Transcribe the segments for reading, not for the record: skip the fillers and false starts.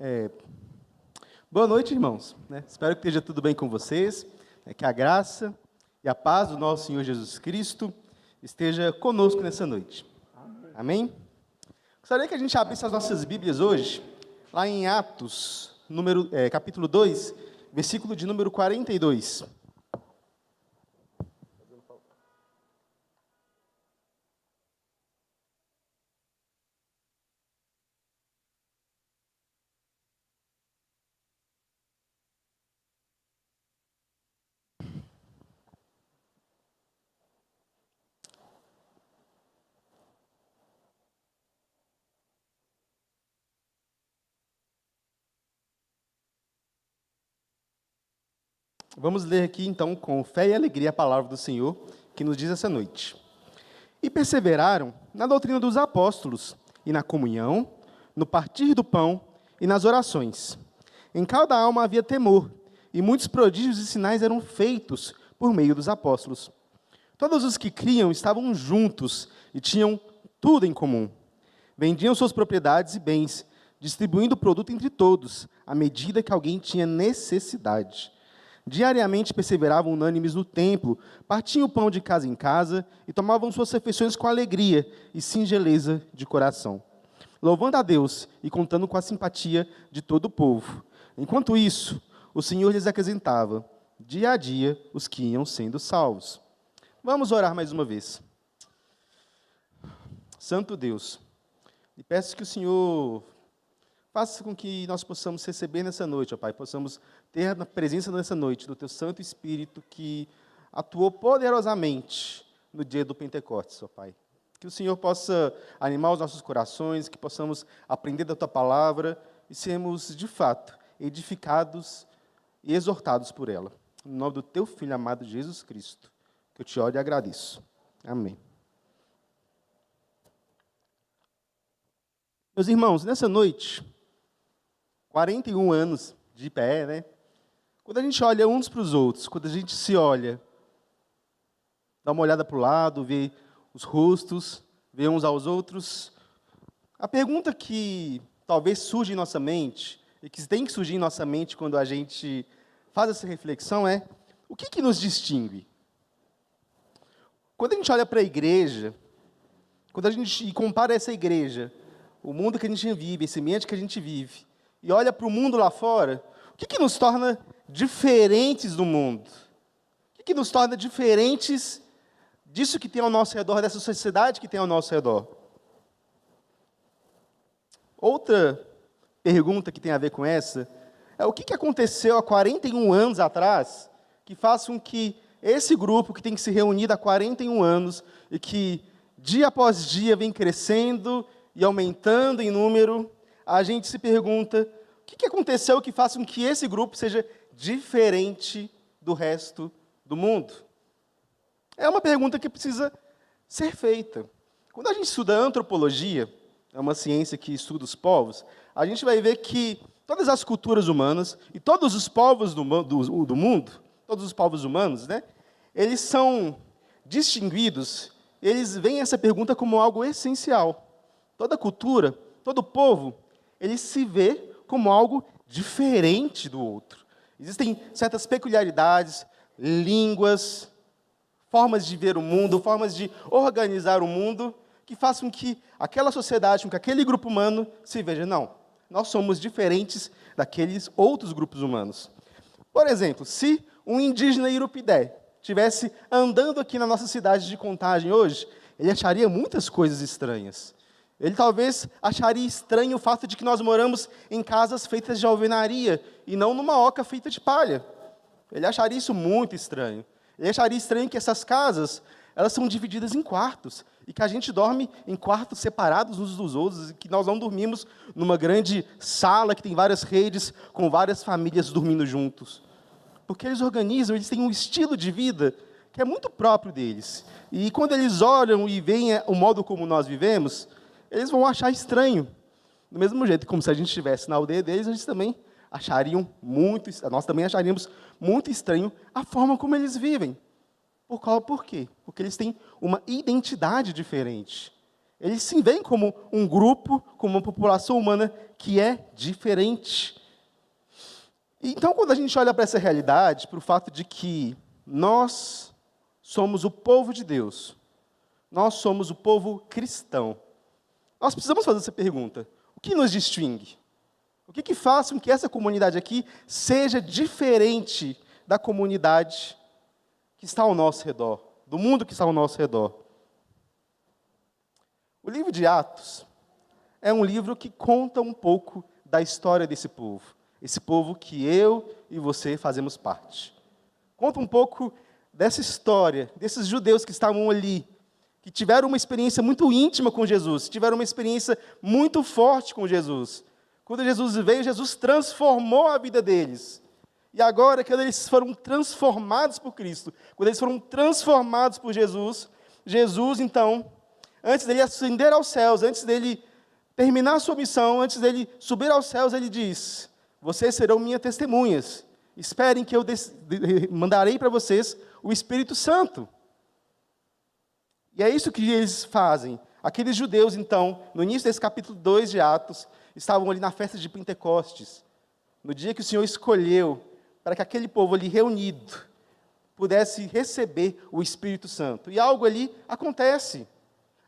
É, Boa noite, irmãos. Espero que esteja tudo bem com vocês, que a graça e a paz do nosso Senhor Jesus Cristo esteja conosco nessa noite. Amém? Gostaria que a gente abrisse as nossas Bíblias hoje, lá em Atos, capítulo 2, versículo de número 42. Vamos ler aqui, então, com fé e alegria a palavra do Senhor, que nos diz essa noite. E perseveraram na doutrina dos apóstolos, e na comunhão, no partir do pão e nas orações. Em cada alma havia temor, e muitos prodígios e sinais eram feitos por meio dos apóstolos. Todos os que criam estavam juntos e tinham tudo em comum. Vendiam suas propriedades e bens, distribuindo o produto entre todos, à medida que alguém tinha necessidade. Diariamente perseveravam unânimes no templo, partiam o pão de casa em casa e tomavam suas refeições com alegria e singeleza de coração, louvando a Deus e contando com a simpatia de todo o povo. Enquanto isso, o Senhor lhes acrescentava, dia a dia, os que iam sendo salvos. Vamos orar mais uma vez. Santo Deus, e peço que o Senhor faça com que nós possamos receber nessa noite, ó Pai, possamos ter na presença nessa noite do Teu Santo Espírito que atuou poderosamente no dia do Pentecostes, ó Pai. Que o Senhor possa animar os nossos corações, que possamos aprender da Tua palavra e sermos, de fato, edificados e exortados por ela. Em nome do Teu Filho amado Jesus Cristo, que eu te oro e agradeço. Amém. Meus irmãos, nessa noite, 41 anos de pé, né? Quando a gente olha uns para os outros, quando a gente se olha, dá uma olhada para o lado, vê os rostos, vê uns aos outros, a pergunta que talvez surja em nossa mente, e que tem que surgir em nossa mente quando a gente faz essa reflexão é, o que nos distingue? Quando a gente olha para a igreja, quando a gente compara essa igreja, o mundo que a gente vive, esse ambiente que a gente vive, e olha para o mundo lá fora, o que nos torna diferentes do mundo? O que nos torna diferentes disso que tem ao nosso redor, dessa sociedade que tem ao nosso redor? Outra pergunta que tem a ver com essa é o que aconteceu há 41 anos atrás que faz com que esse grupo que tem se reunido há 41 anos e que dia após dia vem crescendo e aumentando em número, a gente se pergunta, o que aconteceu que faz com que esse grupo seja diferente do resto do mundo? É uma pergunta que precisa ser feita. Quando a gente estuda antropologia, é uma ciência que estuda os povos, a gente vai ver que todas as culturas humanas e todos os povos do mundo, todos os povos humanos, né, eles são distinguidos, eles veem essa pergunta como algo essencial. Toda cultura, todo povo, ele se vê como algo diferente do outro. Existem certas peculiaridades, línguas, formas de ver o mundo, formas de organizar o mundo, que façam com que aquela sociedade, com que aquele grupo humano se veja, não, nós somos diferentes daqueles outros grupos humanos. Por exemplo, se um indígena irupidé estivesse andando aqui na nossa cidade de Contagem hoje, ele acharia muitas coisas estranhas. Ele talvez acharia estranho o fato de que nós moramos em casas feitas de alvenaria e não numa oca feita de palha. Ele acharia isso muito estranho. Ele acharia estranho que essas casas, elas são divididas em quartos e que a gente dorme em quartos separados uns dos outros e que nós não dormimos numa grande sala que tem várias redes com várias famílias dormindo juntos. Porque eles organizam, eles têm um estilo de vida que é muito próprio deles. E quando eles olham e veem o modo como nós vivemos, eles vão achar estranho. Do mesmo jeito, como se a gente estivesse na aldeia deles, nós também acharíamos muito estranho a forma como eles vivem. Por quê? Porque eles têm uma identidade diferente. Eles se veem como um grupo, como uma população humana que é diferente. Então, quando a gente olha para essa realidade, para o fato de que nós somos o povo de Deus, nós somos o povo cristão, nós precisamos fazer essa pergunta: o que nos distingue? O que faz com que essa comunidade aqui seja diferente da comunidade que está ao nosso redor, do mundo que está ao nosso redor? O livro de Atos é um livro que conta um pouco da história desse povo. Esse povo que eu e você fazemos parte. Conta um pouco dessa história, desses judeus que estavam ali, que tiveram uma experiência muito íntima com Jesus, tiveram uma experiência muito forte com Jesus. Quando Jesus veio, Jesus transformou a vida deles. E agora, quando eles foram transformados por Cristo, quando eles foram transformados por Jesus, Jesus, então, antes dele ascender aos céus, antes dele terminar a sua missão, antes dele subir aos céus, ele diz: vocês serão minhas testemunhas. Esperem que eu mandarei para vocês o Espírito Santo. E é isso que eles fazem. Aqueles judeus, então, no início desse capítulo 2 de Atos, estavam ali na festa de Pentecostes, no dia que o Senhor escolheu para que aquele povo ali reunido pudesse receber o Espírito Santo. E algo ali acontece.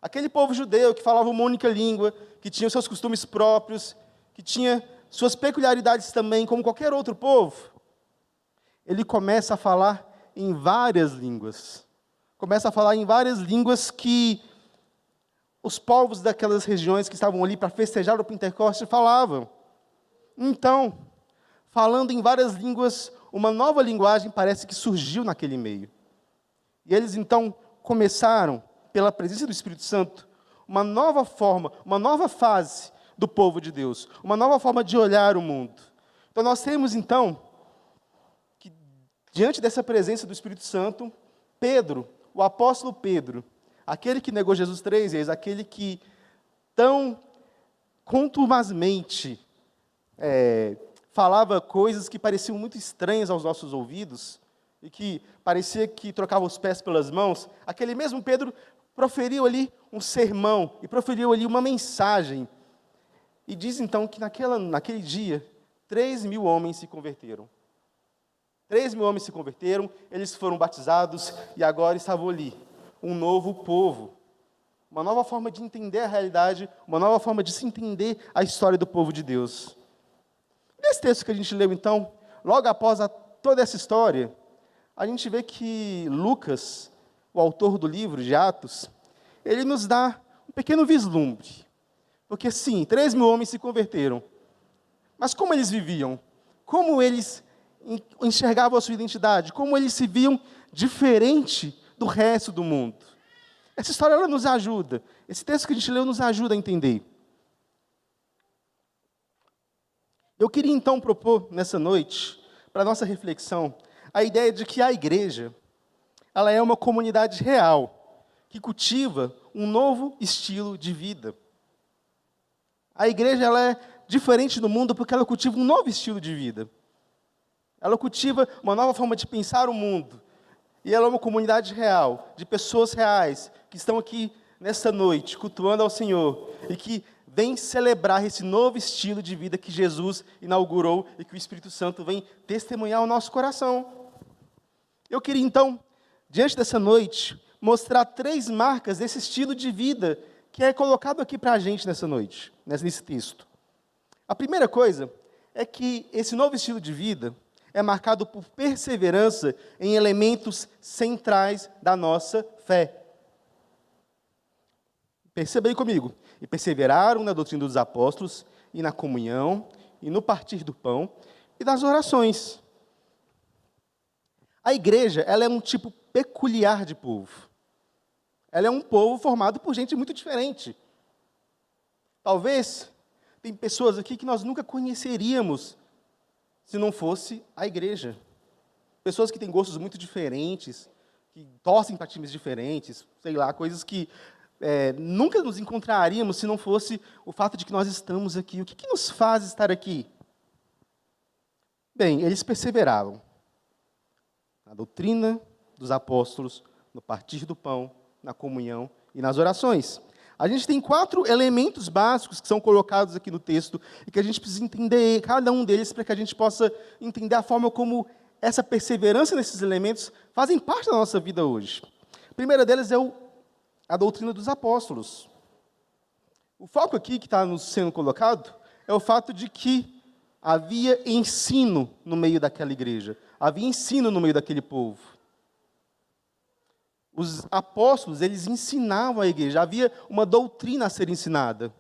Aquele povo judeu que falava uma única língua, que tinha os seus costumes próprios, que tinha suas peculiaridades também, como qualquer outro povo, ele começa a falar em várias línguas. Começa a falar em várias línguas que os povos daquelas regiões que estavam ali para festejar o Pentecostes falavam. Então, falando em várias línguas, uma nova linguagem parece que surgiu naquele meio. E eles então começaram, pela presença do Espírito Santo, uma nova forma, uma nova fase do povo de Deus, uma nova forma de olhar o mundo. Então nós temos então, que diante dessa presença do Espírito Santo, Pedro, o apóstolo Pedro, aquele que negou Jesus 3 vezes, aquele que tão contumazmente falava coisas que pareciam muito estranhas aos nossos ouvidos, e que parecia que trocava os pés pelas mãos, aquele mesmo Pedro proferiu ali um sermão, e proferiu ali uma mensagem, e diz então que naquele dia, 3.000 homens se converteram. 3.000 homens se converteram, eles foram batizados, e agora estavam ali, um novo povo, uma nova forma de entender a realidade, uma nova forma de se entender a história do povo de Deus. Nesse texto que a gente leu, então, logo após toda essa história, a gente vê que Lucas, o autor do livro de Atos, ele nos dá um pequeno vislumbre. Porque sim, 3.000 homens se converteram. Mas como eles viviam? Como eles enxergavam a sua identidade? Como eles se viam diferente do resto do mundo? Essa história ela nos ajuda. Esse texto que a gente leu nos ajuda a entender. Eu queria então propor nessa noite, para a nossa reflexão, a ideia de que a igreja, ela é uma comunidade real, que cultiva um novo estilo de vida. A igreja ela é diferente do mundo porque ela cultiva um novo estilo de vida. Ela cultiva uma nova forma de pensar o mundo. E ela é uma comunidade real, de pessoas reais, que estão aqui nesta noite, cultuando ao Senhor, e que vem celebrar esse novo estilo de vida que Jesus inaugurou e que o Espírito Santo vem testemunhar ao nosso coração. Eu queria, então, diante dessa noite, mostrar 3 marcas desse estilo de vida que é colocado aqui para a gente nessa noite, nesse texto. A primeira coisa é que esse novo estilo de vida é marcado por perseverança em elementos centrais da nossa fé. Perceba aí comigo. E perseveraram na doutrina dos apóstolos, e na comunhão, e no partir do pão, e das orações. A igreja, ela é um tipo peculiar de povo. Ela é um povo formado por gente muito diferente. Talvez, tem pessoas aqui que nós nunca conheceríamos se não fosse a igreja. Pessoas que têm gostos muito diferentes, que torcem para times diferentes, sei lá, coisas que nunca nos encontraríamos se não fosse o fato de que nós estamos aqui. O que nos faz estar aqui? Bem, eles perseveravam na doutrina dos apóstolos, no partir do pão, na comunhão e nas orações. A gente tem 4 elementos básicos que são colocados aqui no texto e que a gente precisa entender cada um deles para que a gente possa entender a forma como essa perseverança nesses elementos fazem parte da nossa vida hoje. A primeira delas é a doutrina dos apóstolos. O foco aqui que está nos sendo colocado é o fato de que havia ensino no meio daquela igreja, havia ensino no meio daquele povo. Os apóstolos, eles ensinavam a igreja, havia uma doutrina a ser ensinada.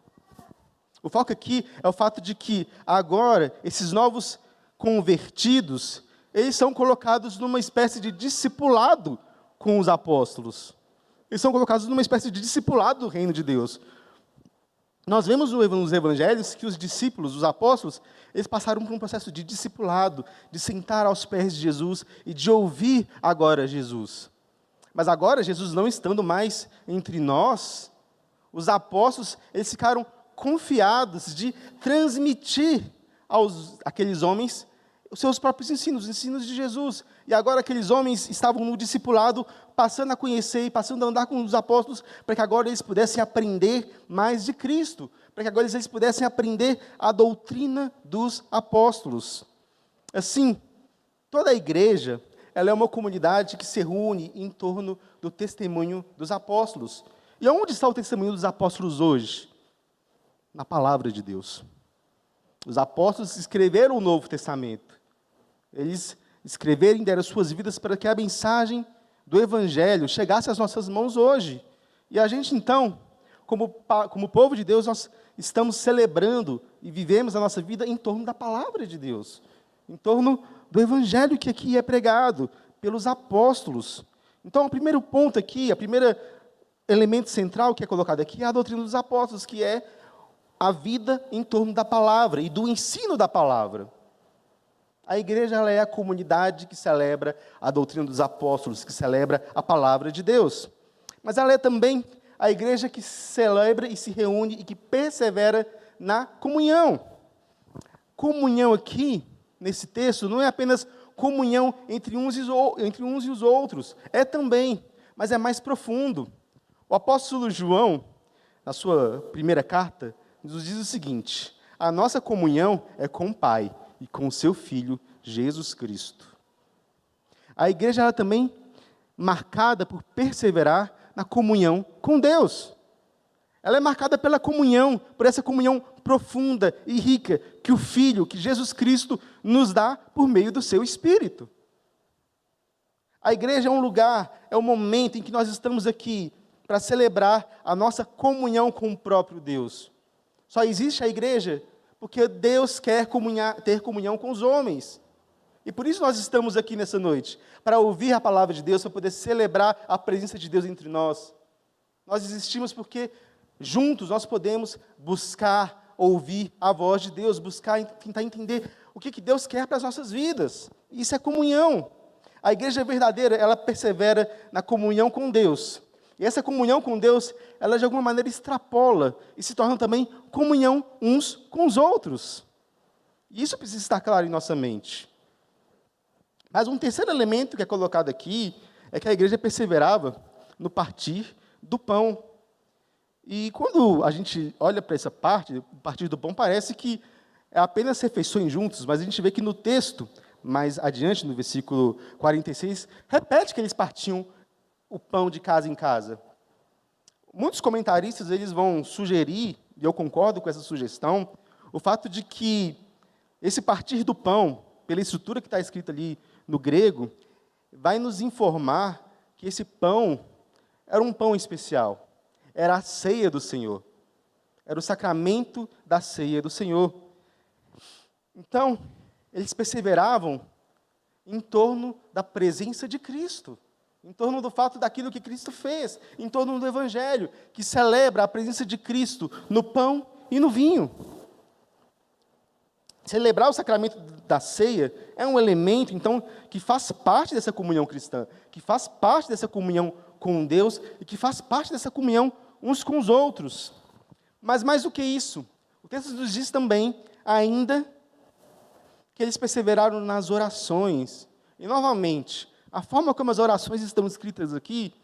O foco aqui é o fato de que agora, esses novos convertidos, eles são colocados numa espécie de discipulado com os apóstolos. Eles são colocados numa espécie de discipulado do reino de Deus. Nós vemos nos evangelhos que os discípulos, os apóstolos, eles passaram por um processo de discipulado, de sentar aos pés de Jesus e de ouvir agora Jesus. Mas agora, Jesus não estando mais entre nós, os apóstolos, eles ficaram confiados de transmitir àqueles homens os seus próprios ensinos, os ensinos de Jesus. E agora aqueles homens estavam no discipulado, passando a conhecer e passando a andar com os apóstolos, para que agora eles pudessem aprender mais de Cristo, para que agora eles pudessem aprender a doutrina dos apóstolos. Assim, toda a igreja, ela é uma comunidade que se reúne em torno do testemunho dos apóstolos. E onde está o testemunho dos apóstolos hoje? Na palavra de Deus. Os apóstolos escreveram o Novo Testamento. Eles escreveram e deram suas vidas para que a mensagem do Evangelho chegasse às nossas mãos hoje. E a gente, então, como povo de Deus, nós estamos celebrando e vivemos a nossa vida em torno da palavra de Deus, em torno do Evangelho que aqui é pregado pelos apóstolos. Então, o primeiro ponto aqui, o primeiro elemento central que é colocado aqui é a doutrina dos apóstolos, que é a vida em torno da palavra e do ensino da palavra. A igreja, ela é a comunidade que celebra a doutrina dos apóstolos, que celebra a palavra de Deus. Mas ela é também a igreja que celebra e se reúne e que persevera na comunhão. Comunhão aqui, nesse texto, não é apenas comunhão entre uns e os outros. É também, mas é mais profundo. O apóstolo João, na sua primeira carta, nos diz o seguinte: a nossa comunhão é com o Pai e com o seu Filho, Jesus Cristo. A igreja ela também marcada por perseverar na comunhão com Deus. Ela é marcada pela comunhão, por essa comunhão profunda e rica que o Filho, que Jesus Cristo, nos dá por meio do seu Espírito. A igreja é um lugar, é um momento em que nós estamos aqui para celebrar a nossa comunhão com o próprio Deus. Só existe a igreja porque Deus quer ter comunhão com os homens. E por isso nós estamos aqui nessa noite, para ouvir a palavra de Deus, para poder celebrar a presença de Deus entre nós. Nós existimos porque juntos nós podemos buscar, ouvir a voz de Deus, buscar, tentar entender o que Deus quer para as nossas vidas. Isso é comunhão. A igreja verdadeira, ela persevera na comunhão com Deus. E essa comunhão com Deus, ela de alguma maneira extrapola e se torna também comunhão uns com os outros. E isso precisa estar claro em nossa mente. Mas um terceiro elemento que é colocado aqui é que a igreja perseverava no partir do pão. E quando a gente olha para essa parte, o partir do pão, parece que é apenas refeições juntos, mas a gente vê que no texto, mais adiante, no versículo 46, repete que eles partiam o pão de casa em casa. Muitos comentaristas eles vão sugerir, e eu concordo com essa sugestão, o fato de que esse partir do pão, pela estrutura que está escrita ali no grego, vai nos informar que esse pão era um pão especial. Era a ceia do Senhor. Era o sacramento da ceia do Senhor. Então, eles perseveravam em torno da presença de Cristo, em torno do fato daquilo que Cristo fez, em torno do Evangelho, que celebra a presença de Cristo no pão e no vinho. Celebrar o sacramento da ceia é um elemento, então, que faz parte dessa comunhão cristã, que faz parte dessa comunhão com Deus e que faz parte dessa comunhão uns com os outros. Mas mais do que isso, o texto nos diz também, ainda, que eles perseveraram nas orações. E, novamente, a forma como as orações estão escritas aqui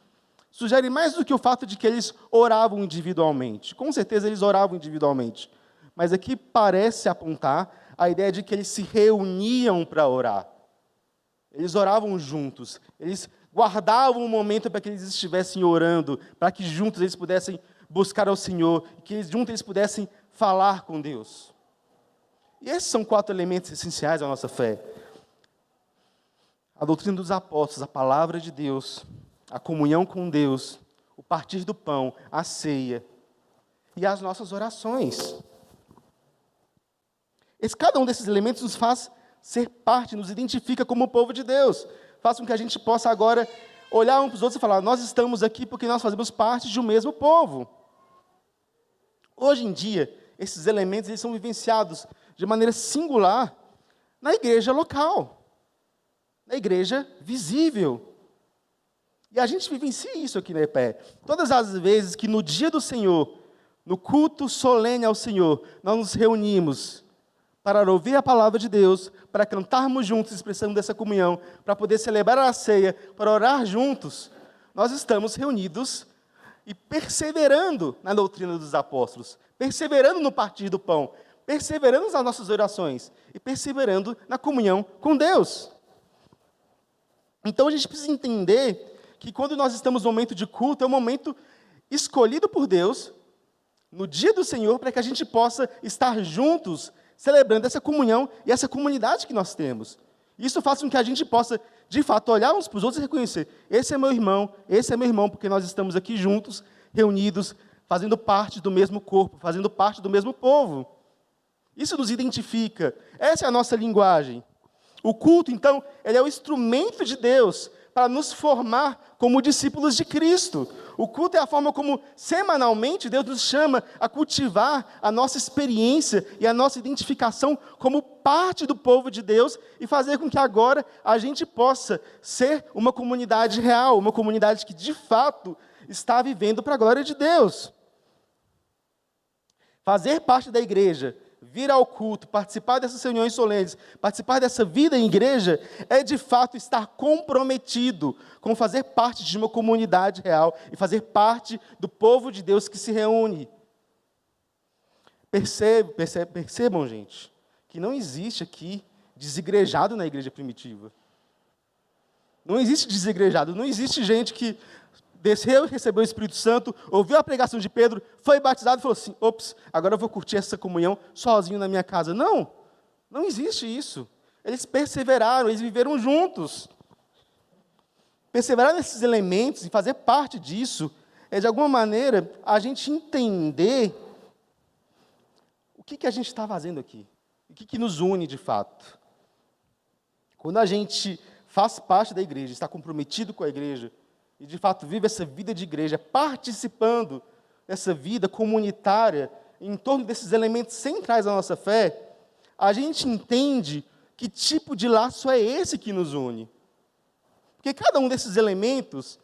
sugere mais do que o fato de que eles oravam individualmente. Com certeza eles oravam individualmente. Mas aqui parece apontar a ideia de que eles se reuniam para orar. Eles oravam juntos. Eles guardavam um momento para que eles estivessem orando, para que juntos eles pudessem buscar ao Senhor, que juntos eles pudessem falar com Deus. E esses são 4 elementos essenciais da nossa fé. A doutrina dos apóstolos, a palavra de Deus, a comunhão com Deus, o partir do pão, a ceia e as nossas orações. Cada um desses elementos nos faz ser parte, nos identifica como o povo de Deus. Faz com que a gente possa agora olhar uns para os outros e falar, nós estamos aqui porque nós fazemos parte de um mesmo povo. Hoje em dia, esses elementos eles são vivenciados de maneira singular na igreja local, na igreja visível. E a gente vivencia isso aqui na EPE. Todas as vezes que no dia do Senhor, no culto solene ao Senhor, nós nos reunimos para ouvir a palavra de Deus, para cantarmos juntos, expressando dessa comunhão, para poder celebrar a ceia, para orar juntos, nós estamos reunidos e perseverando na doutrina dos apóstolos, perseverando no partir do pão, perseverando nas nossas orações e perseverando na comunhão com Deus. Então a gente precisa entender que quando nós estamos no momento de culto, é um momento escolhido por Deus, no dia do Senhor, para que a gente possa estar juntos, celebrando essa comunhão e essa comunidade que nós temos. Isso faz com que a gente possa, de fato, olhar uns para os outros e reconhecer, esse é meu irmão, porque nós estamos aqui juntos, reunidos, fazendo parte do mesmo corpo, fazendo parte do mesmo povo. Isso nos identifica, essa é a nossa linguagem. O culto, então, ele é o instrumento de Deus para nos formar como discípulos de Cristo. O culto é a forma como, semanalmente, Deus nos chama a cultivar a nossa experiência e a nossa identificação como parte do povo de Deus e fazer com que agora a gente possa ser uma comunidade real, uma comunidade que, de fato, está vivendo para a glória de Deus. Fazer parte da igreja, vir ao culto, participar dessas reuniões solenes, participar dessa vida em igreja, é de fato estar comprometido com fazer parte de uma comunidade real e fazer parte do povo de Deus que se reúne. Percebam, gente, que não existe aqui desigrejado na igreja primitiva. Não existe desigrejado, não existe gente que desceu e recebeu o Espírito Santo, ouviu a pregação de Pedro, foi batizado e falou assim, ops, agora eu vou curtir essa comunhão sozinho na minha casa. Não, não existe isso. Eles perseveraram, eles viveram juntos. Perseverar nesses elementos e fazer parte disso é, de alguma maneira, a gente entender o que a gente está fazendo aqui, o que nos une de fato. Quando a gente faz parte da igreja, está comprometido com a igreja, e de fato vive essa vida de igreja, participando dessa vida comunitária, em torno desses elementos centrais da nossa fé, a gente entende que tipo de laço é esse que nos une. Porque cada um desses elementos,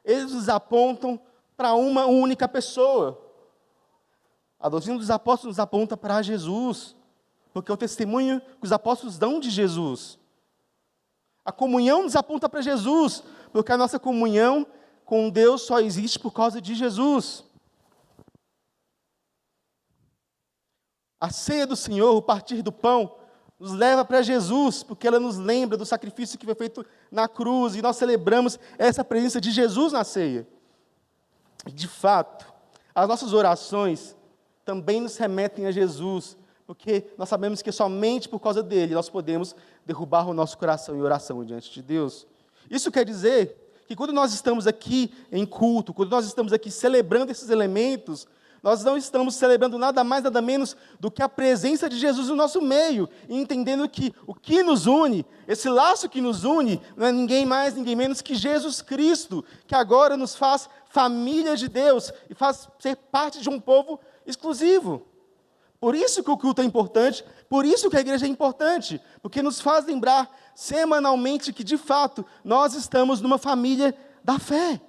eles nos apontam para uma única pessoa. A doutrina dos apóstolos nos aponta para Jesus, porque é o testemunho que os apóstolos dão de Jesus. A comunhão nos aponta para Jesus, porque a nossa comunhão com Deus só existe por causa de Jesus. A ceia do Senhor, o partir do pão, nos leva para Jesus, porque ela nos lembra do sacrifício que foi feito na cruz, e nós celebramos essa presença de Jesus na ceia. De fato, as nossas orações também nos remetem a Jesus, porque nós sabemos que somente por causa dele nós podemos derrubar o nosso coração em oração diante de Deus. Isso quer dizer que quando nós estamos aqui em culto, quando nós estamos aqui celebrando esses elementos, nós não estamos celebrando nada mais, nada menos do que a presença de Jesus no nosso meio, e entendendo que o que nos une, esse laço que nos une, não é ninguém mais, ninguém menos que Jesus Cristo, que agora nos faz família de Deus e faz ser parte de um povo exclusivo. Por isso que o culto é importante, por isso que a igreja é importante, porque nos faz lembrar semanalmente que, de fato, nós estamos numa família da fé.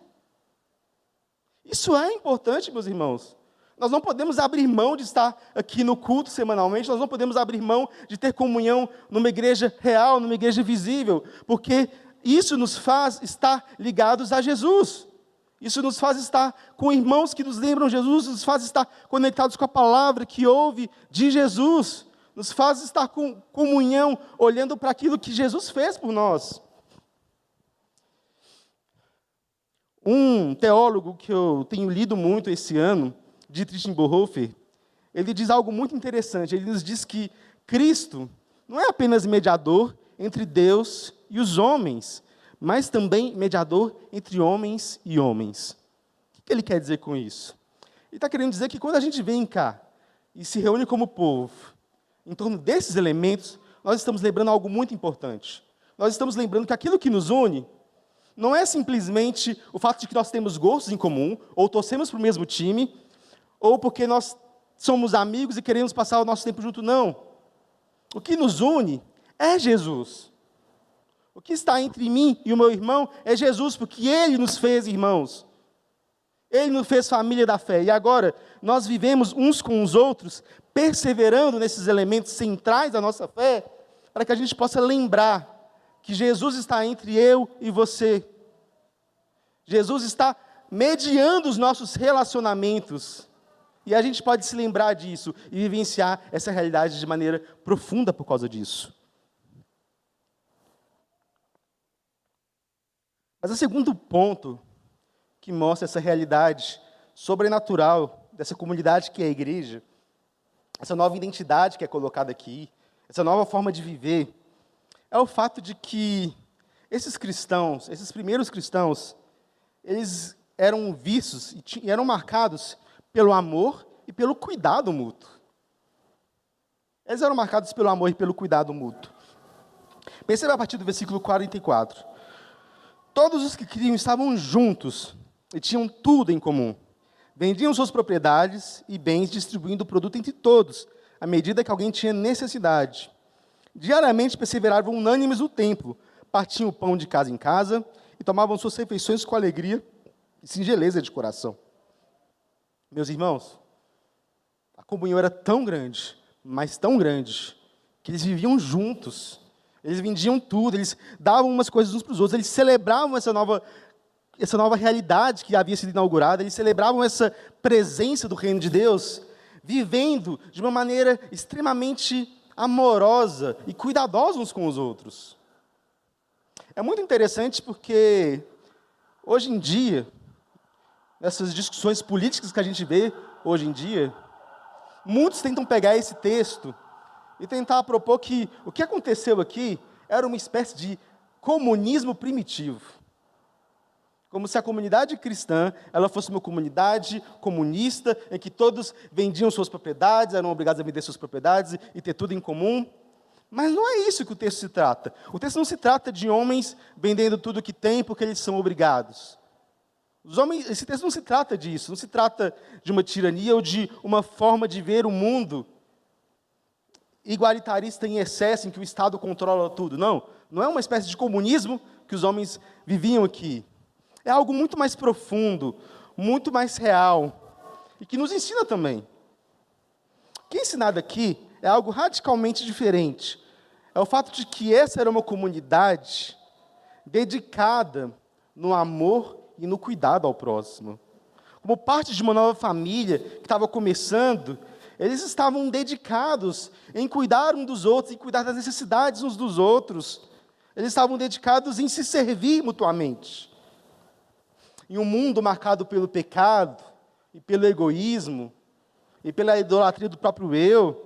Isso é importante, meus irmãos. Nós não podemos abrir mão de estar aqui no culto semanalmente, nós não podemos abrir mão de ter comunhão numa igreja real, numa igreja visível, porque isso nos faz estar ligados a Jesus. Isso nos faz estar com irmãos que nos lembram Jesus, nos faz estar conectados com a palavra que ouve de Jesus, nos faz estar com comunhão, olhando para aquilo que Jesus fez por nós. Um teólogo que eu tenho lido muito esse ano, Dietrich Bonhoeffer, ele diz algo muito interessante. Ele nos diz que Cristo não é apenas mediador entre Deus e os homens, mas também mediador entre homens e homens. O que ele quer dizer com isso? Ele está querendo dizer que quando a gente vem cá e se reúne como povo, em torno desses elementos, nós estamos lembrando algo muito importante. Nós estamos lembrando que aquilo que nos une não é simplesmente o fato de que nós temos gostos em comum, ou torcemos para o mesmo time, ou porque nós somos amigos e queremos passar o nosso tempo junto, não. O que nos une é Jesus. O que está entre mim e o meu irmão é Jesus, porque Ele nos fez irmãos. Ele nos fez família da fé. E agora, nós vivemos uns com os outros, perseverando nesses elementos centrais da nossa fé, para que a gente possa lembrar que Jesus está entre eu e você. Jesus está mediando os nossos relacionamentos. E a gente pode se lembrar disso e vivenciar essa realidade de maneira profunda por causa disso. Mas o segundo ponto que mostra essa realidade sobrenatural dessa comunidade que é a igreja, essa nova identidade que é colocada aqui, essa nova forma de viver, é o fato de que esses cristãos, esses primeiros cristãos, eles eram vistos e eram marcados pelo amor e pelo cuidado mútuo. Eles eram marcados pelo amor e pelo cuidado mútuo. Perceba a partir do versículo 44. Todos os que criam estavam juntos e tinham tudo em comum. Vendiam suas propriedades e bens, distribuindo o produto entre todos, à medida que alguém tinha necessidade. Diariamente perseveravam unânimes no templo, partiam o pão de casa em casa e tomavam suas refeições com alegria e singeleza de coração. Meus irmãos, a comunhão era tão grande, mas tão grande, que eles viviam juntos. Eles vendiam tudo, eles davam umas coisas uns para os outros, eles celebravam essa nova realidade que havia sido inaugurada, eles celebravam essa presença do reino de Deus, vivendo de uma maneira extremamente amorosa e cuidadosa uns com os outros. É muito interessante porque, hoje em dia, nessas discussões políticas que a gente vê hoje em dia, muitos tentam pegar esse texto e tentar propor que o que aconteceu aqui era uma espécie de comunismo primitivo. Como se a comunidade cristã ela fosse uma comunidade comunista, em que todos vendiam suas propriedades, eram obrigados a vender suas propriedades e ter tudo em comum. Mas não é isso que o texto se trata. O texto não se trata de homens vendendo tudo que têm porque eles são obrigados. Esse texto não se trata disso, não se trata de uma tirania ou de uma forma de ver o mundo igualitarista em excesso, em que o Estado controla tudo. Não é uma espécie de comunismo que os homens viviam aqui. É algo muito mais profundo, muito mais real, e que nos ensina também. O que é ensinado aqui é algo radicalmente diferente. É o fato de que essa era uma comunidade dedicada no amor e no cuidado ao próximo. Como parte de uma nova família que estava começando, eles estavam dedicados em cuidar um dos outros, em cuidar das necessidades uns dos outros. Eles estavam dedicados em se servir mutuamente. Em um mundo marcado pelo pecado, e pelo egoísmo, e pela idolatria do próprio eu,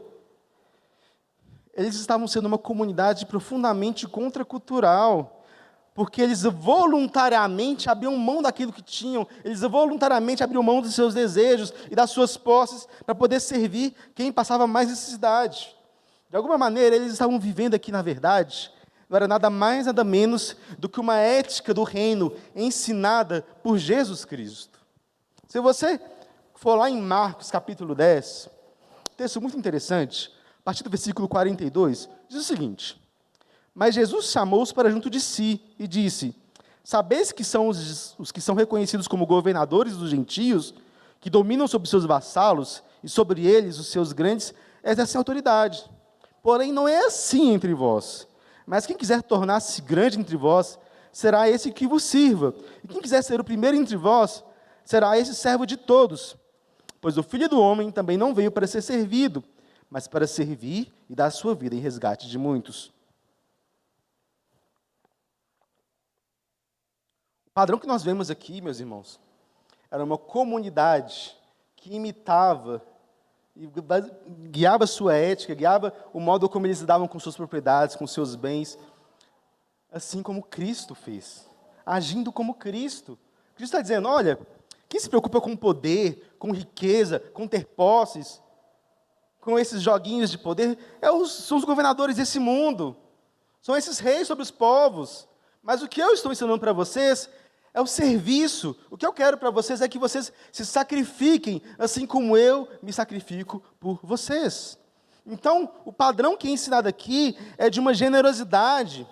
eles estavam sendo uma comunidade profundamente contracultural, porque eles voluntariamente abriam mão daquilo que tinham, eles voluntariamente abriam mão dos seus desejos e das suas posses para poder servir quem passava mais necessidade. De alguma maneira, eles estavam vivendo aqui, na verdade, não era nada mais, nada menos do que uma ética do reino ensinada por Jesus Cristo. Se você for lá em Marcos, capítulo 10, texto muito interessante, a partir do versículo 42, diz o seguinte: mas Jesus chamou-os para junto de si e disse: sabeis que são os que são reconhecidos como governadores dos gentios, que dominam sobre seus vassalos, e sobre eles os seus grandes exercem autoridade. Porém, não é assim entre vós. Mas quem quiser tornar-se grande entre vós, será esse que vos sirva. E quem quiser ser o primeiro entre vós, será esse servo de todos. Pois o Filho do Homem também não veio para ser servido, mas para servir e dar a sua vida em resgate de muitos. O padrão que nós vemos aqui, meus irmãos, era uma comunidade que imitava e guiava a sua ética, guiava o modo como eles lidavam com suas propriedades, com seus bens, assim como Cristo fez, agindo como Cristo. Cristo está dizendo, olha, quem se preocupa com poder, com riqueza, com ter posses, com esses joguinhos de poder, são os governadores desse mundo, são esses reis sobre os povos. Mas o que eu estou ensinando para vocês é o serviço. O que eu quero para vocês é que vocês se sacrifiquem, assim como eu me sacrifico por vocês. Então, o padrão que é ensinado aqui é de uma generosidade,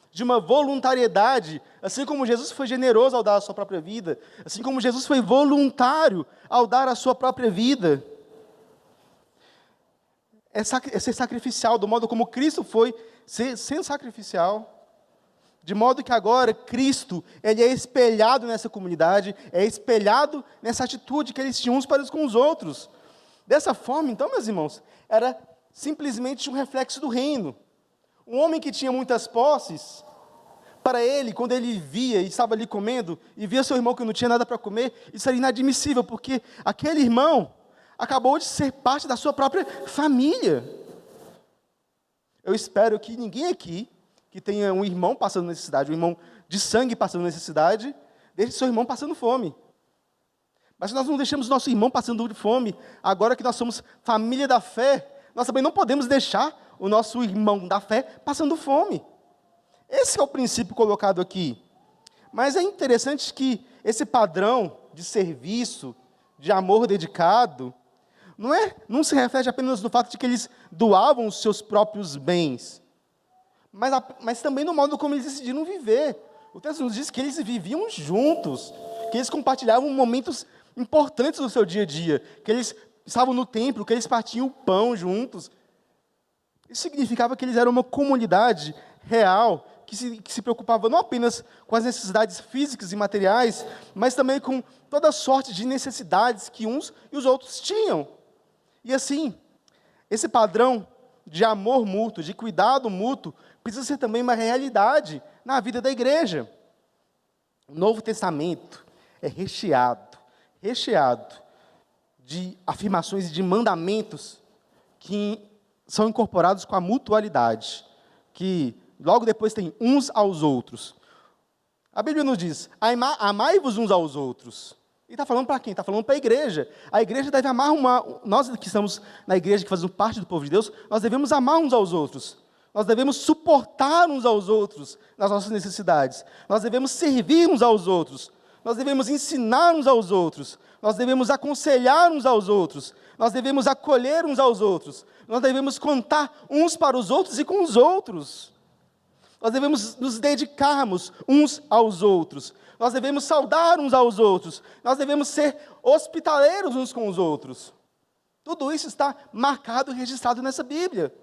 de uma voluntariedade, assim como Jesus foi generoso ao dar a sua própria vida, assim como Jesus foi voluntário ao dar a sua própria vida. É ser sacrificial, do modo como Cristo foi sendo sacrificial. De modo que agora Cristo, ele é espelhado nessa comunidade, é espelhado nessa atitude que eles tinham uns para com os outros. Dessa forma, então, meus irmãos, era simplesmente um reflexo do reino. Um homem que tinha muitas posses, para ele, quando ele via e estava ali comendo, e via seu irmão que não tinha nada para comer, isso era inadmissível, porque aquele irmão acabou de ser parte da sua própria família. Eu espero que ninguém aqui, que tenha um irmão passando necessidade, um irmão de sangue passando necessidade, deixe seu irmão passando fome. Mas se nós não deixamos nosso irmão passando fome, agora que nós somos família da fé, nós também não podemos deixar o nosso irmão da fé passando fome. Esse é o princípio colocado aqui. Mas é interessante que esse padrão de serviço, de amor dedicado, não se reflete apenas no fato de que eles doavam os seus próprios bens, mas também no modo como eles decidiram viver. O texto nos diz que eles viviam juntos, que eles compartilhavam momentos importantes do seu dia a dia, que eles estavam no templo, que eles partiam o pão juntos. Isso significava que eles eram uma comunidade real, que se preocupava não apenas com as necessidades físicas e materiais, mas também com toda sorte de necessidades que uns e os outros tinham. E assim, esse padrão de amor mútuo, de cuidado mútuo, precisa ser também uma realidade na vida da igreja. O Novo Testamento é recheado de afirmações e de mandamentos que são incorporados com a mutualidade, que logo depois tem uns aos outros. A Bíblia nos diz, amai-vos uns aos outros. E está falando para quem? Está falando para a igreja. A igreja deve amar nós que estamos na igreja, que fazemos parte do povo de Deus, nós devemos amar uns aos outros. Nós devemos suportar uns aos outros nas nossas necessidades. Nós devemos servir uns aos outros. Nós devemos ensinar uns aos outros. Nós devemos aconselhar uns aos outros. Nós devemos acolher uns aos outros. Nós devemos contar uns para os outros e com os outros. Nós devemos nos dedicarmos uns aos outros. Nós devemos saudar uns aos outros. Nós devemos ser hospitaleiros uns com os outros. Tudo isso está marcado e registrado nessa Bíblia.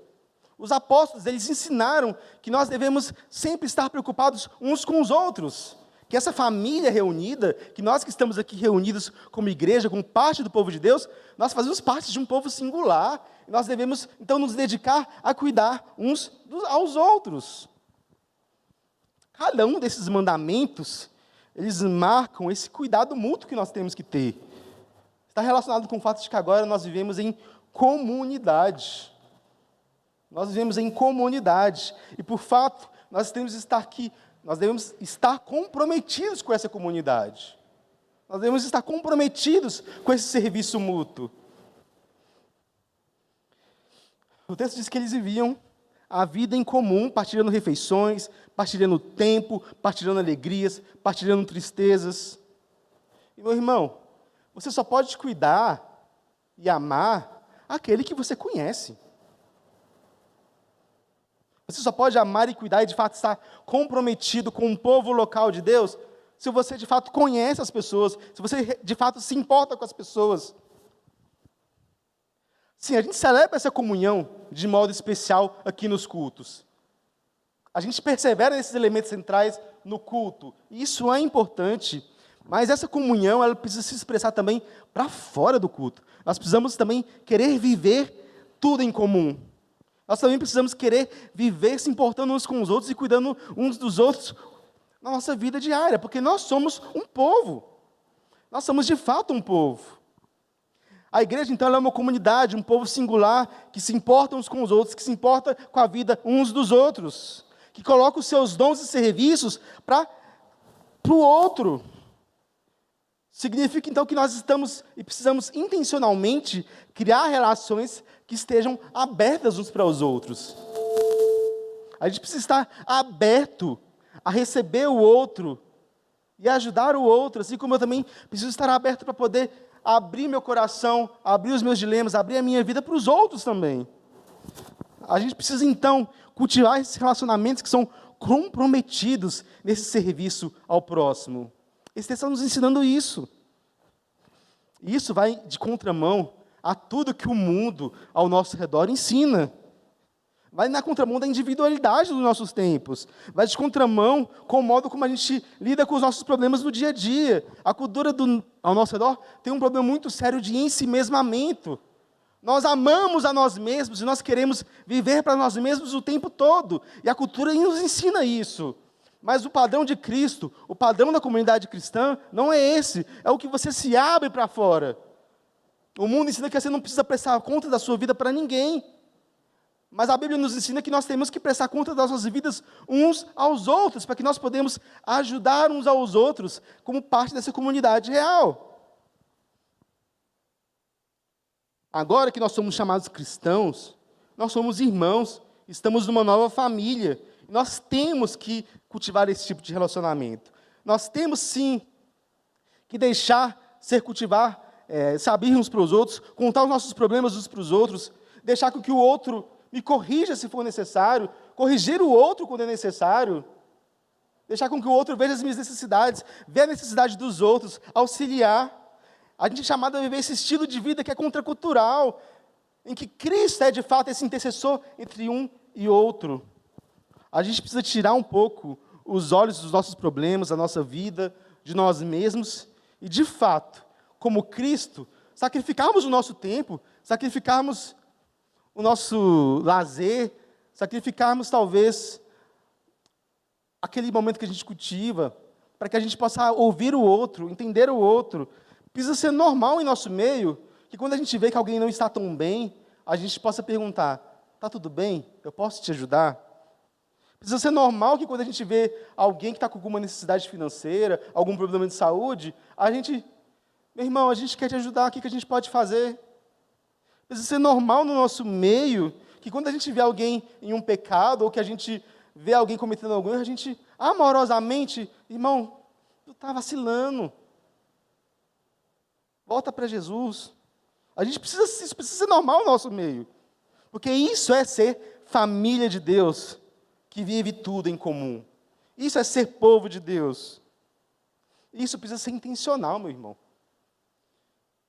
Os apóstolos, eles ensinaram que nós devemos sempre estar preocupados uns com os outros. Que essa família reunida, que nós que estamos aqui reunidos como igreja, como parte do povo de Deus, nós fazemos parte de um povo singular. E nós devemos, então, nos dedicar a cuidar uns aos outros. Cada um desses mandamentos, eles marcam esse cuidado mútuo que nós temos que ter. Está relacionado com o fato de que agora nós vivemos em comunidade. Nós vivemos em comunidade. E por fato, nós devemos estar comprometidos com essa comunidade. Nós devemos estar comprometidos com esse serviço mútuo. O texto diz que eles viviam a vida em comum, partilhando refeições, partilhando tempo, partilhando alegrias, partilhando tristezas. E, meu irmão, você só pode cuidar e amar aquele que você conhece. Você só pode amar e cuidar e, de fato, estar comprometido com o povo local de Deus se você, de fato, conhece as pessoas, se você, de fato, se importa com as pessoas. Sim, a gente celebra essa comunhão de modo especial aqui nos cultos. A gente persevera nesses elementos centrais no culto. Isso é importante, mas essa comunhão ela precisa se expressar também para fora do culto. Nós precisamos também querer viver tudo em comum. Nós também precisamos querer viver se importando uns com os outros e cuidando uns dos outros na nossa vida diária, porque nós somos um povo. Nós somos de fato um povo. A igreja, então, ela é uma comunidade, um povo singular, que se importa uns com os outros, que se importa com a vida uns dos outros, que coloca os seus dons e serviços para o outro. Significa, então, que nós estamos e precisamos intencionalmente criar relações que estejam abertas uns para os outros. A gente precisa estar aberto a receber o outro e ajudar o outro, assim como eu também preciso estar aberto para poder abrir meu coração, abrir os meus dilemas, abrir a minha vida para os outros também. A gente precisa, então, cultivar esses relacionamentos que são comprometidos nesse serviço ao próximo. Esse texto está nos ensinando isso. Isso vai de contramão a tudo que o mundo ao nosso redor ensina. Vai na contramão da individualidade dos nossos tempos. Vai de contramão com o modo como a gente lida com os nossos problemas no dia a dia. A cultura ao nosso redor tem um problema muito sério de ensimesmamento. Nós amamos a nós mesmos e nós queremos viver para nós mesmos o tempo todo. E a cultura nos ensina isso. Mas o padrão de Cristo, o padrão da comunidade cristã, não é esse. É o que você se abre para fora. O mundo ensina que você não precisa prestar conta da sua vida para ninguém. Mas a Bíblia nos ensina que nós temos que prestar conta das nossas vidas uns aos outros, para que nós podemos ajudar uns aos outros como parte dessa comunidade real. Agora que nós somos chamados cristãos, nós somos irmãos, estamos numa nova família. Nós temos que cultivar esse tipo de relacionamento. Nós temos, sim, que deixar ser cultivar, se abrir uns para os outros, contar os nossos problemas uns para os outros, deixar com que o outro me corrija se for necessário, corrigir o outro quando é necessário, deixar com que o outro veja as minhas necessidades, ver a necessidade dos outros, auxiliar. A gente é chamado a viver esse estilo de vida que é contracultural, em que Cristo é de fato esse intercessor entre um e outro. A gente precisa tirar um pouco os olhos dos nossos problemas, da nossa vida, de nós mesmos, e de fato, como Cristo, sacrificarmos o nosso tempo, sacrificarmos o nosso lazer, sacrificarmos talvez aquele momento que a gente cultiva, para que a gente possa ouvir o outro, entender o outro. Precisa ser normal em nosso meio, que quando a gente vê que alguém não está tão bem, a gente possa perguntar, está tudo bem? Eu posso te ajudar? Precisa ser normal que quando a gente vê alguém que está com alguma necessidade financeira, algum problema de saúde, a gente, meu irmão, a gente quer te ajudar, o que a gente pode fazer? Precisa ser normal no nosso meio, que quando a gente vê alguém em um pecado, ou que a gente vê alguém cometendo algum erro, a gente, amorosamente, irmão, tu está vacilando. Volta para Jesus. Isso precisa ser normal no nosso meio. Porque isso é ser família de Deus, que vive tudo em comum. Isso é ser povo de Deus. Isso precisa ser intencional, meu irmão.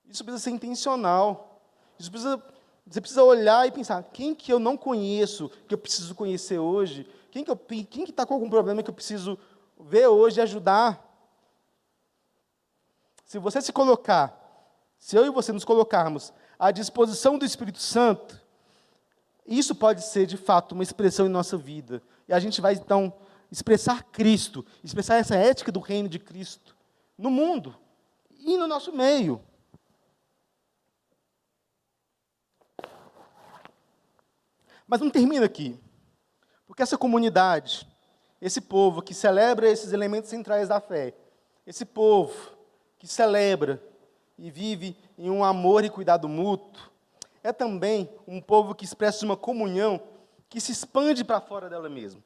Isso precisa ser intencional. Você precisa olhar e pensar, quem que eu não conheço, que eu preciso conhecer hoje? Quem que está com algum problema que eu preciso ver hoje e ajudar? Se você se colocar, se eu e você nos colocarmos à disposição do Espírito Santo, isso pode ser, de fato, uma expressão em nossa vida. E a gente vai, então, expressar Cristo, expressar essa ética do reino de Cristo no mundo e no nosso meio. Mas não termina aqui. Porque essa comunidade, esse povo que celebra esses elementos centrais da fé, esse povo que celebra e vive em um amor e cuidado mútuo, é também um povo que expressa uma comunhão que se expande para fora dela mesma.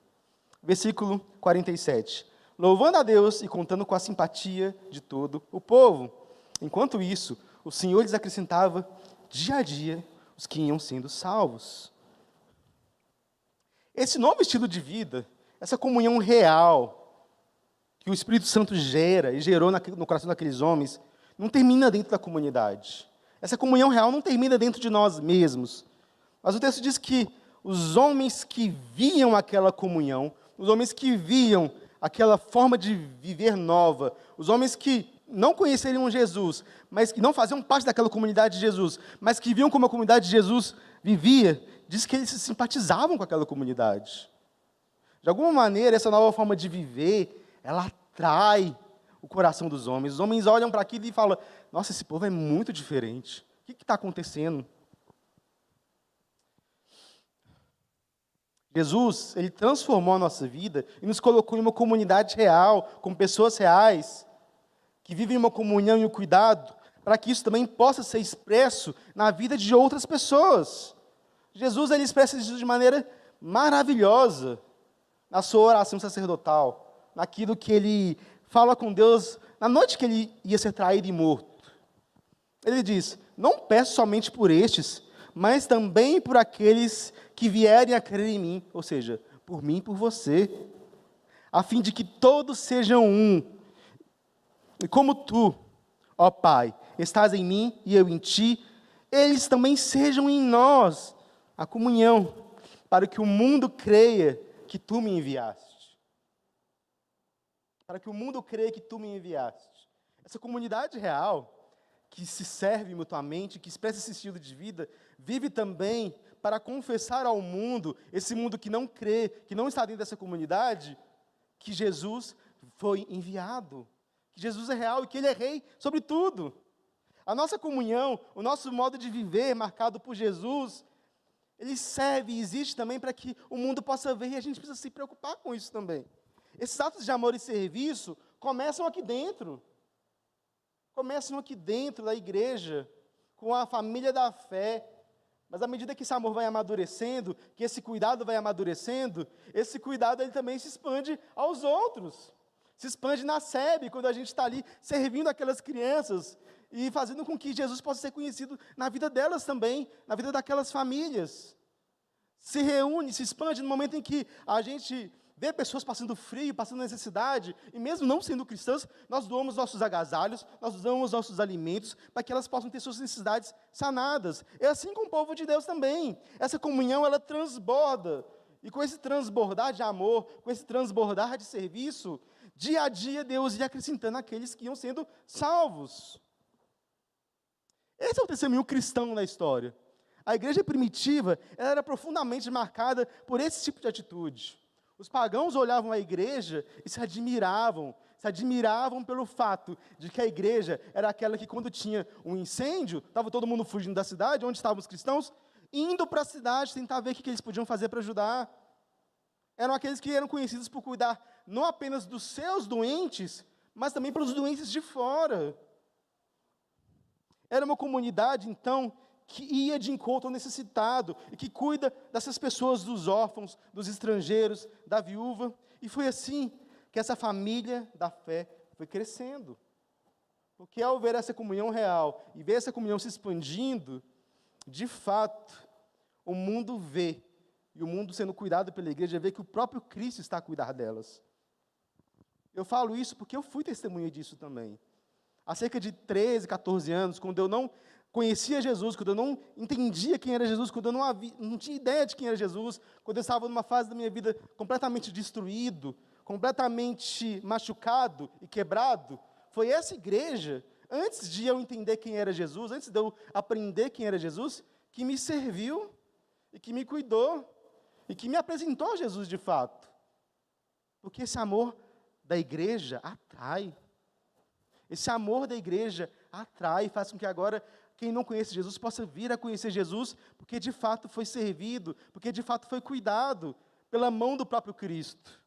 Versículo 47. Louvando a Deus e contando com a simpatia de todo o povo. Enquanto isso, o Senhor lhes acrescentava dia a dia os que iam sendo salvos. Esse novo estilo de vida, essa comunhão real que o Espírito Santo gera e gerou no coração daqueles homens, não termina dentro da comunidade. Essa comunhão real não termina dentro de nós mesmos. Mas o texto diz que os homens que viam aquela comunhão os homens que viam aquela forma de viver nova, os homens que não conheceriam Jesus, mas que não faziam parte daquela comunidade de Jesus, mas que viam como a comunidade de Jesus vivia, diz que eles se simpatizavam com aquela comunidade. De alguma maneira, essa nova forma de viver, ela atrai o coração dos homens. Os homens olham para aquilo e falam, nossa, esse povo é muito diferente. O que está acontecendo? Jesus, ele transformou a nossa vida e nos colocou em uma comunidade real, com pessoas reais, que vivem uma comunhão e um cuidado, para que isso também possa ser expresso na vida de outras pessoas. Jesus, ele expressa isso de maneira maravilhosa, na sua oração sacerdotal, naquilo que ele fala com Deus, na noite que ele ia ser traído e morto. Ele diz, não peço somente por estes, mas também por aqueles que vierem a crer em mim, ou seja, por mim e por você, a fim de que todos sejam um. E como tu, ó Pai, estás em mim e eu em ti, eles também sejam em nós, a comunhão, para que o mundo creia que tu me enviaste. Para que o mundo creia que tu me enviaste. Essa comunidade real, que se serve mutuamente, que expressa esse estilo de vida, vive também para confessar ao mundo, esse mundo que não crê, que não está dentro dessa comunidade, que Jesus foi enviado, que Jesus é real e que Ele é rei sobre tudo. A nossa comunhão, o nosso modo de viver marcado por Jesus, ele serve e existe também para que o mundo possa ver e a gente precisa se preocupar com isso também. Esses atos de amor e serviço começam aqui dentro. Começam aqui dentro da igreja, com a família da fé. Mas à medida que esse amor vai amadurecendo, que esse cuidado vai amadurecendo, esse cuidado ele também se expande aos outros. Se expande na SEB, quando a gente está ali servindo aquelas crianças e fazendo com que Jesus possa ser conhecido na vida delas também, na vida daquelas famílias. Se reúne, se expande no momento em que a gente vê pessoas passando frio, passando necessidade, e mesmo não sendo cristãs, nós doamos nossos agasalhos, nós damos nossos alimentos, para que elas possam ter suas necessidades sanadas. É assim com o povo de Deus também. Essa comunhão, ela transborda. E com esse transbordar de amor, com esse transbordar de serviço, dia a dia Deus ia acrescentando aqueles que iam sendo salvos. Esse é o testemunho cristão na história. A igreja primitiva, ela era profundamente marcada por esse tipo de atitude. Os pagãos olhavam a igreja e se admiravam pelo fato de que a igreja era aquela que quando tinha um incêndio, estava todo mundo fugindo da cidade, onde estavam os cristãos, indo para a cidade tentar ver o que eles podiam fazer para ajudar. Eram aqueles que eram conhecidos por cuidar não apenas dos seus doentes, mas também pelos doentes de fora. Era uma comunidade, então, que ia de encontro ao necessitado e que cuida dessas pessoas, dos órfãos, dos estrangeiros, da viúva. E foi assim que essa família da fé foi crescendo. Porque ao ver essa comunhão real e ver essa comunhão se expandindo, de fato, o mundo vê, e o mundo sendo cuidado pela igreja, vê que o próprio Cristo está a cuidar delas. Eu falo isso porque eu fui testemunha disso também. Há cerca de 13, 14 anos, quando eu não conhecia Jesus, quando eu não entendia quem era Jesus, quando eu não tinha ideia de quem era Jesus, quando eu estava numa fase da minha vida completamente destruído, completamente machucado e quebrado, foi essa igreja, antes de eu entender quem era Jesus, antes de eu aprender quem era Jesus, que me serviu e que me cuidou e que me apresentou Jesus de fato. Porque esse amor da igreja atrai. Esse amor da igreja atrai, faz com que agora quem não conhece Jesus possa vir a conhecer Jesus, porque de fato foi servido, porque de fato foi cuidado pela mão do próprio Cristo.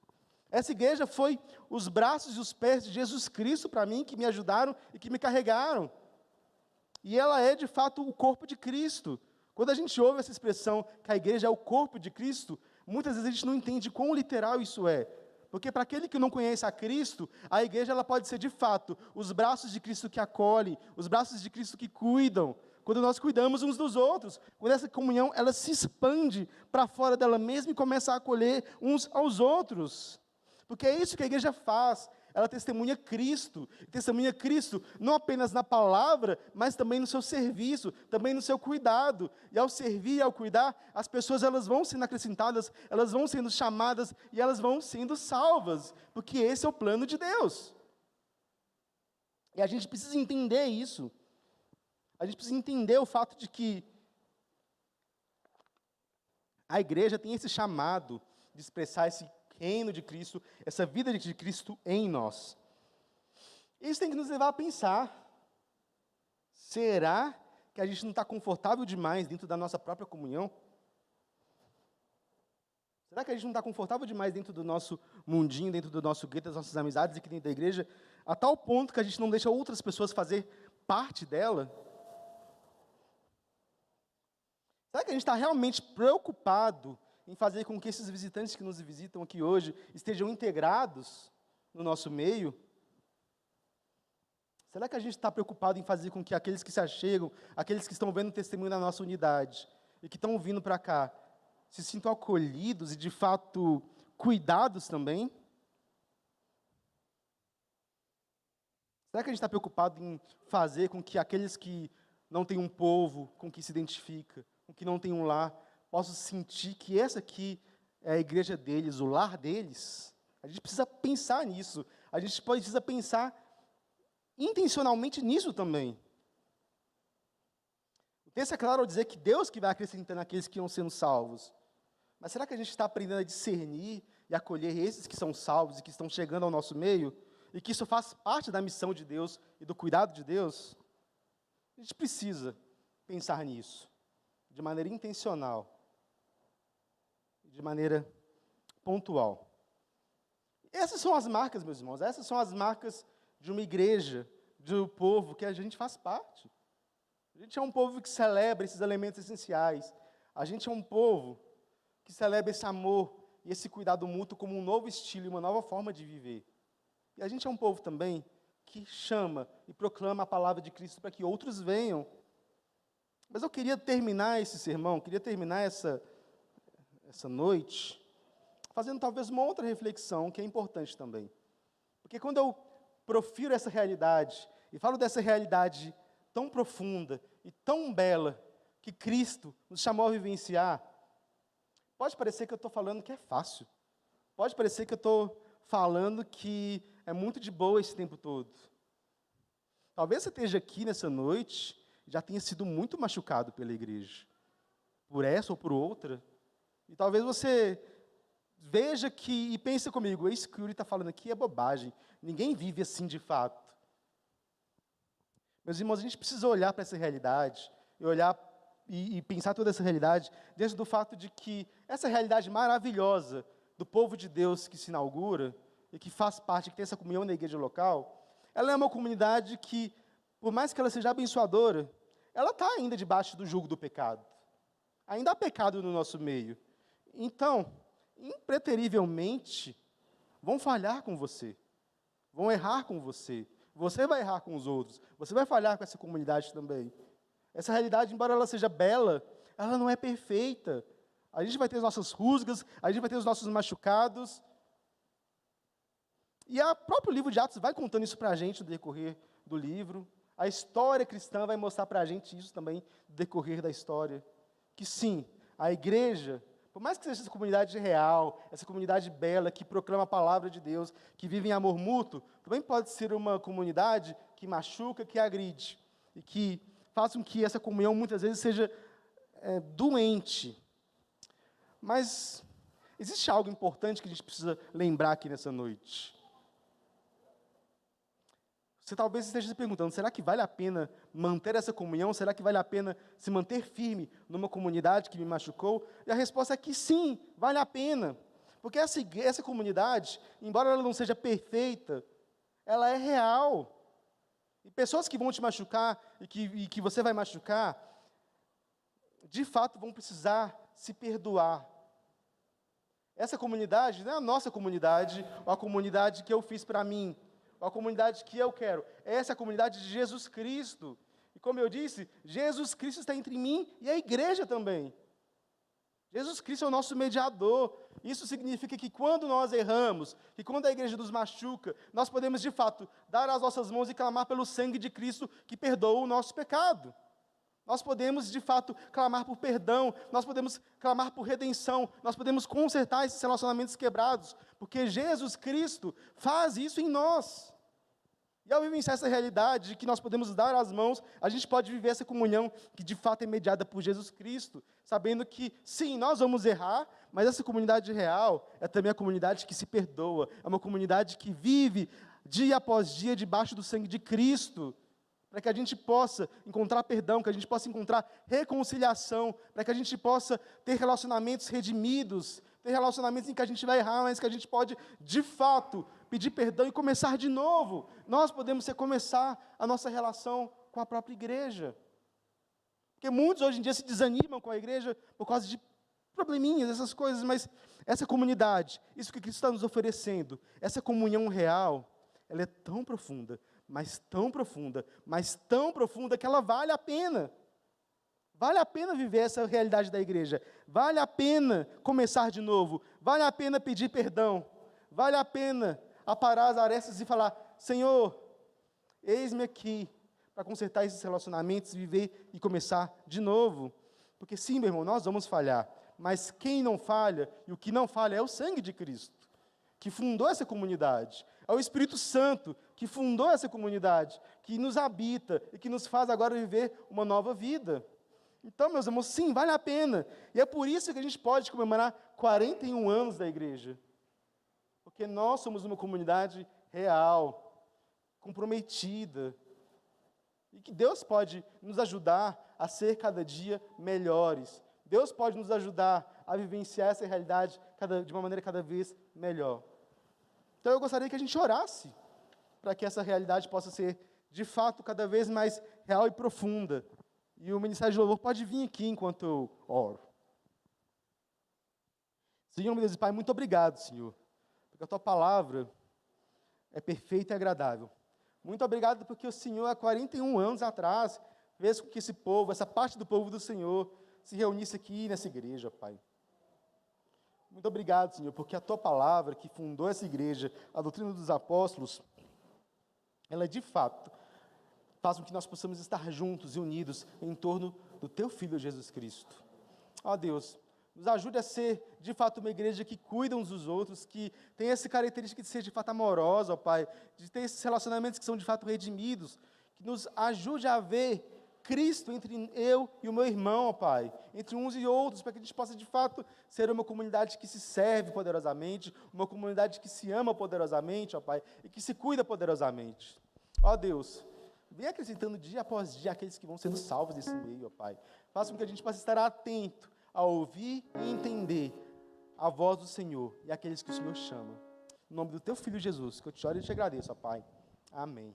Essa igreja foi os braços e os pés de Jesus Cristo para mim, que me ajudaram e que me carregaram. E ela é de fato o corpo de Cristo. Quando a gente ouve essa expressão que a igreja é o corpo de Cristo, muitas vezes a gente não entende quão literal isso é. Porque para aquele que não conhece a Cristo, a igreja ela pode ser de fato os braços de Cristo que acolhem, os braços de Cristo que cuidam, quando nós cuidamos uns dos outros, quando essa comunhão ela se expande para fora dela mesma e começa a acolher uns aos outros. Porque é isso que a igreja faz, ela testemunha Cristo. Testemunha Cristo não apenas na palavra, mas também no seu serviço, também no seu cuidado. E ao servir e ao cuidar, as pessoas elas vão sendo acrescentadas, elas vão sendo chamadas e elas vão sendo salvas, porque esse é o plano de Deus. E a gente precisa entender isso. A gente precisa entender o fato de que a igreja tem esse chamado de expressar esse reino de Cristo, essa vida de Cristo em nós. Isso tem que nos levar a pensar, será que a gente não está confortável demais dentro da nossa própria comunhão? Será que a gente não está confortável demais dentro do nosso mundinho, dentro do nosso gueto, das nossas amizades aqui dentro da igreja, a tal ponto que a gente não deixa outras pessoas fazer parte dela? Será que a gente está realmente preocupado em fazer com que esses visitantes que nos visitam aqui hoje estejam integrados no nosso meio? Será que a gente está preocupado em fazer com que aqueles que se achegam, aqueles que estão vendo o testemunho da nossa unidade e que estão vindo para cá, se sintam acolhidos e, de fato, cuidados também? Será que a gente está preocupado em fazer com que aqueles que não têm um povo com que se identifica, com que não têm um lar, possam sentir que essa aqui é a igreja deles, o lar deles? A gente precisa pensar nisso. A gente precisa pensar intencionalmente nisso também. O texto é claro ao dizer que Deus que vai acrescentando aqueles que iam sendo salvos. Mas será que a gente está aprendendo a discernir e acolher esses que são salvos e que estão chegando ao nosso meio? E que isso faz parte da missão de Deus e do cuidado de Deus? A gente precisa pensar nisso, de maneira intencional, de maneira pontual. Essas são as marcas, meus irmãos, essas são as marcas de uma igreja, do povo que a gente faz parte. A gente é um povo que celebra esses elementos essenciais. A gente é um povo que celebra esse amor e esse cuidado mútuo como um novo estilo e uma nova forma de viver. E a gente é um povo também que chama e proclama a palavra de Cristo para que outros venham. Mas eu queria terminar esse sermão, queria terminar essa noite, fazendo talvez uma outra reflexão que é importante também. Porque quando eu profiro essa realidade, e falo dessa realidade tão profunda e tão bela, que Cristo nos chamou a vivenciar, pode parecer que eu estou falando que é fácil, pode parecer que eu estou falando que é muito de boa esse tempo todo. Talvez você esteja aqui nessa noite, já tenha sido muito machucado pela igreja, por essa ou por outra, e talvez você veja que, e pense comigo, isso que o Yuri está falando aqui é bobagem, ninguém vive assim de fato. Meus irmãos, a gente precisa olhar para essa realidade, e olhar e pensar toda essa realidade, dentro do fato de que essa realidade maravilhosa do povo de Deus que se inaugura, e que faz parte, que tem essa comunhão na igreja local, ela é uma comunidade que, por mais que ela seja abençoadora, ela está ainda debaixo do jugo do pecado. Ainda há pecado no nosso meio. Então, impreterivelmente, vão falhar com você, vão errar com você, você vai errar com os outros, você vai falhar com essa comunidade também. Essa realidade, embora ela seja bela, ela não é perfeita. A gente vai ter as nossas rusgas, a gente vai ter os nossos machucados. E o próprio livro de Atos vai contando isso para a gente no decorrer do livro. A história cristã vai mostrar para a gente isso também no decorrer da história. Que sim, a igreja, por mais que seja essa comunidade real, essa comunidade bela, que proclama a palavra de Deus, que vive em amor mútuo, também pode ser uma comunidade que machuca, que agride, e que faz com que essa comunhão muitas vezes seja doente. Mas existe algo importante que a gente precisa lembrar aqui nessa noite. Você talvez esteja se perguntando, será que vale a pena manter essa comunhão? Será que vale a pena se manter firme numa comunidade que me machucou? E a resposta é que sim, vale a pena. Porque essa comunidade, embora ela não seja perfeita, ela é real. E pessoas que vão te machucar e que você vai machucar, de fato vão precisar se perdoar. Essa comunidade não é a nossa comunidade, ou a comunidade que eu fiz para mim, a comunidade que eu quero. Essa é a comunidade de Jesus Cristo. E como eu disse, Jesus Cristo está entre mim e a igreja também. Jesus Cristo é o nosso mediador. Isso significa que quando nós erramos, que quando a igreja nos machuca, nós podemos, de fato, dar as nossas mãos e clamar pelo sangue de Cristo que perdoa o nosso pecado. Nós podemos, de fato, clamar por perdão, nós podemos clamar por redenção, nós podemos consertar esses relacionamentos quebrados, porque Jesus Cristo faz isso em nós. E ao vivenciar essa realidade de que nós podemos dar as mãos, a gente pode viver essa comunhão que de fato é mediada por Jesus Cristo, sabendo que, sim, nós vamos errar, mas essa comunidade real é também a comunidade que se perdoa, é uma comunidade que vive dia após dia debaixo do sangue de Cristo, para que a gente possa encontrar perdão, que a gente possa encontrar reconciliação, para que a gente possa ter relacionamentos redimidos, ter relacionamentos em que a gente vai errar, mas que a gente pode, de fato, pedir perdão e começar de novo. Nós podemos recomeçar a nossa relação com a própria igreja. Porque muitos hoje em dia se desanimam com a igreja por causa de probleminhas, essas coisas, mas essa comunidade, isso que Cristo está nos oferecendo, essa comunhão real, ela é tão profunda, mas tão profunda, mas tão profunda que ela vale a pena. Vale a pena viver essa realidade da igreja. Vale a pena começar de novo. Vale a pena pedir perdão. Vale a pena aparar as arestas e falar: Senhor, eis-me aqui para consertar esses relacionamentos, viver e começar de novo. Porque sim, meu irmão, nós vamos falhar. Mas quem não falha, e o que não falha é o sangue de Cristo, que fundou essa comunidade. É o Espírito Santo que fundou essa comunidade, que nos habita e que nos faz agora viver uma nova vida. Então, meus irmãos, sim, vale a pena. E é por isso que a gente pode comemorar 41 anos da igreja. Porque nós somos uma comunidade real, comprometida. E que Deus pode nos ajudar a ser cada dia melhores. Deus pode nos ajudar a vivenciar essa realidade de uma maneira cada vez melhor. Então eu gostaria que a gente orasse para que essa realidade possa ser, de fato, cada vez mais real e profunda. E o Ministério de Louvor pode vir aqui enquanto eu oro. Senhor, meu Deus e Pai, muito obrigado, Senhor, porque a Tua palavra é perfeita e agradável. Muito obrigado porque o Senhor, há 41 anos atrás, fez com que esse povo, essa parte do povo do Senhor, se reunisse aqui nessa igreja, Pai. Muito obrigado, Senhor, porque a Tua palavra, que fundou essa igreja, a doutrina dos apóstolos, ela de fato faz com que nós possamos estar juntos e unidos em torno do Teu Filho Jesus Cristo. Ó Deus, nos ajude a ser de fato uma igreja que cuida uns dos outros, que tem essa característica de ser de fato amorosa, ó Pai, de ter esses relacionamentos que são de fato redimidos, que nos ajude a ver Cristo entre eu e o meu irmão, ó Pai, entre uns e outros, para que a gente possa de fato ser uma comunidade que se serve poderosamente, uma comunidade que se ama poderosamente, ó Pai, e que se cuida poderosamente. Ó Deus, vem acrescentando dia após dia aqueles que vão sendo salvos nesse meio, ó Pai. Faça com que a gente possa estar atento a ouvir e entender a voz do Senhor e aqueles que o Senhor chama. Em nome do Teu Filho Jesus, que eu te oro e te agradeço, ó Pai. Amém.